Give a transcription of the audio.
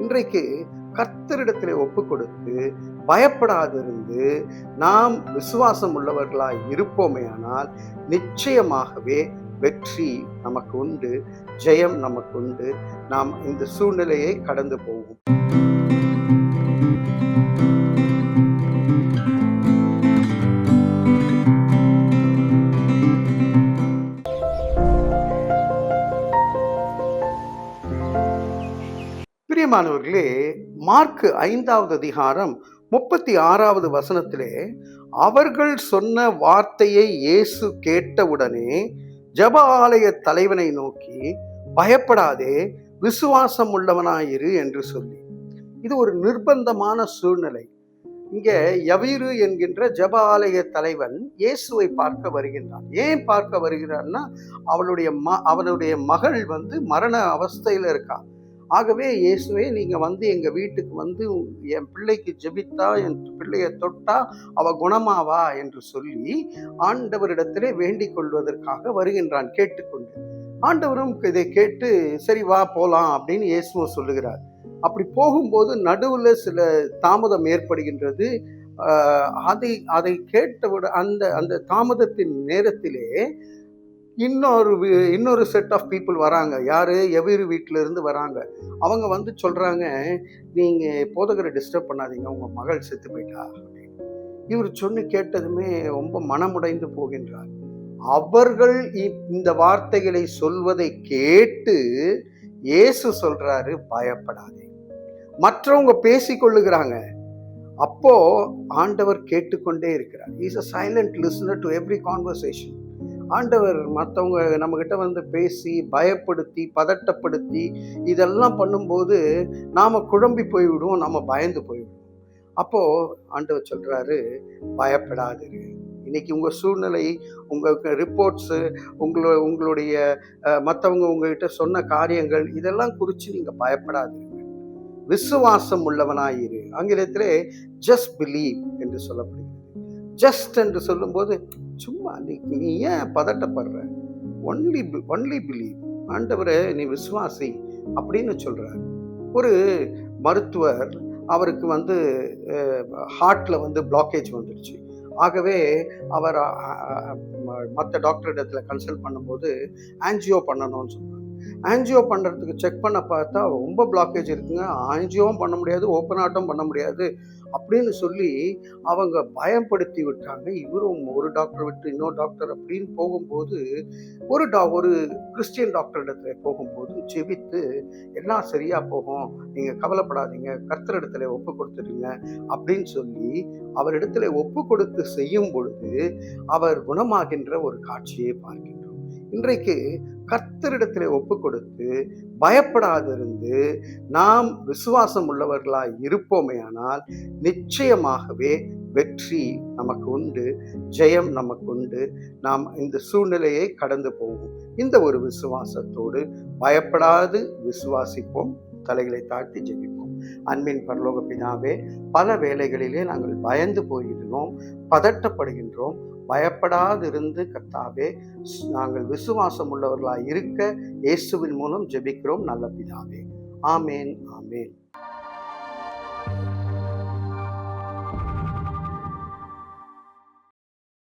இன்றைக்கு கர்த்தரிடத்திலே ஒப்பு கொடுத்து பயப்படாதிருந்து நாம் விசுவாசம் உள்ளவர்களாய் இருப்போமே ஆனால் நிச்சயமாகவே வெற்றி நமக்கு உண்டு, ஜெயம் நமக்கு உண்டு. நாம் இந்த சூழ்நிலையை கடந்து போவோம். பிரியமானவர்களே, மார்க் 5வது அதிகாரம் 36வது வசனத்திலே, அவர்கள் சொன்ன வார்த்தையை இயேசு கேட்டவுடனே ஜெப ஆலய தலைவனை நோக்கி, பயப்படாதே, விசுவாசம் உள்ளவனாயிரு என்று சொல்லி. இது ஒரு நிர்பந்தமான சூழ்நிலை. இங்கே யவீரு என்கின்ற ஜெப ஆலய தலைவன் இயேசுவை பார்க்க வருகின்றான். ஏன் பார்க்க வருகிறான்னா, அவனுடைய மகள் மரண அவஸ்தையில் இருக்கா. ஆகவே இயேசுவே, நீங்க எங்க வீட்டுக்கு என் பிள்ளைக்கு ஜெபித்தா, என் பிள்ளையை தொட்டா அவ குணமாவா என்று சொல்லி ஆண்டவரிடத்திலே வேண்டிக் கொள்வதற்காக வருகின்றான் கேட்டுக்கொண்டு. ஆண்டவரும் இதை கேட்டு சரி வா போலாம் அப்படின்னு இயேசுவும் சொல்லுகிறார். அப்படி போகும்போது நடுவுல சில தாமதம் ஏற்படுகின்றது. அதை கேட்டவுட அந்த அந்த தாமதத்தின் நேரத்திலே இன்னொரு செட் ஆஃப் பீப்புள் வராங்க. யாரு? எவீரு வீட்டில இருந்து வராங்க. அவங்க சொல்றாங்க, நீங்க போதகரை டிஸ்டர்ப் பண்ணாதீங்க, உங்க மகள் செத்து போயிட்டா அப்படின்னு. இவர் சொன்னு கேட்டதுமே ரொம்ப மனமுடைந்து போகின்றார். அவர்கள் இந்த வார்த்தைகளை சொல்வதை கேட்டு இயேசு சொல்றாரு, பயப்படாதே. மற்றவங்க பேசிக்கொள்ளுகிறாங்க. அப்போ ஆண்டவர் கேட்டுக்கொண்டே இருக்கிறார். He is a silent listener to every conversation. ஆண்டவர் மற்றவங்க நம்மகிட்ட பேசி பயப்படுத்தி பதட்டப்படுத்தி இதெல்லாம் பண்ணும்போது நாம் குழம்பி போய்விடுவோம், நாம் பயந்து போய்விடுவோம். அப்போது ஆண்டவர் சொல்கிறாரு, பயப்படாதிரு. இன்னைக்கு உங்கள் சூழ்நிலை, உங்களுக்கு ரிப்போர்ட்ஸு, உங்களுடைய மற்றவங்க உங்ககிட்ட சொன்ன காரியங்கள் இதெல்லாம் குறித்து நீங்கள் பயப்படாதிருங்க. விசுவாசம் உள்ளவனாயிரு. ஆங்கிலத்திலே ஜஸ்ட் பிலீவ் என்று சொல்லப்படுகிறது. ஜஸ்ட் என்று சொல்லும்போது சும்மா நீ ஏன் பதட்டப்படுற? Only believe. ஆண்டவரே, நீ விசுவாசி அப்படின்னு சொல்றார். ஒரு மருத்துவர், அவருக்கு ஹார்ட்ல பிளாக்கேஜ் வந்துடுச்சு. ஆகவே அவர் மற்ற டாக்டர் இடத்துல கன்சல்ட் பண்ணும்போது ஆன்ஜியோ பண்ணணும்னு சொன்னாங்க. ஆன்ஜியோ பண்ணுறதுக்கு செக் பண்ண பார்த்தா ரொம்ப பிளாக்கேஜ் இருக்குங்க, ஆன்ஜியோவும் பண்ண முடியாது, ஓப்பன் ஹார்ட்டும் பண்ண முடியாது அப்படின்னு சொல்லி அவங்க பயப்படுத்தி விட்டாங்க. இவரும் ஒரு டாக்டர் விட்டு இன்னொரு டாக்டர் அப்படின்னு போகும்போது ஒரு கிறிஸ்டியன் டாக்டர் இடத்துல போகும்போது ஜெபித்து எல்லாம் சரியா போகும், நீங்கள் கவலைப்படாதீங்க, கர்த்தரிடத்துல ஒப்பு கொடுத்துடுங்க அப்படின்னு சொல்லி அவரிடத்துல ஒப்பு கொடுத்து செய்யும் பொழுது அவர் குணமாகின்ற ஒரு காட்சியை பார்க்கின்றோம். இன்றைக்கு கர்த்தரிடத்திலே ஒப்பு கொடுத்து பயப்படாதிருந்து நாம் விசுவாசம் உள்ளவர்களாய் இருப்போமே ஆனால் நிச்சயமாகவே வெற்றி நமக்கு உண்டு, ஜெயம் நமக்கு உண்டு. நாம் இந்த சூழ்நிலையை கடந்து போவோம். இந்த ஒரு விசுவாசத்தோடு பயப்படாது விசுவாசிப்போம். தலைகளை தாழ்த்தி ஜெபிப்போம். அன்பின் பரலோக பிதாவே, பல வேளைகளிலே நாங்கள் பயந்து போகிறோம், பதட்டப்படுகின்றோம். பயப்படாதிருந்து கர்த்தாவே, நாங்கள் விசுவாசம் உள்ளவர்களாய் இருக்க இயேசுவின் மூலம் ஜெபிக்கிறோம் நல்ல பிதாவே. ஆமேன், ஆமேன்.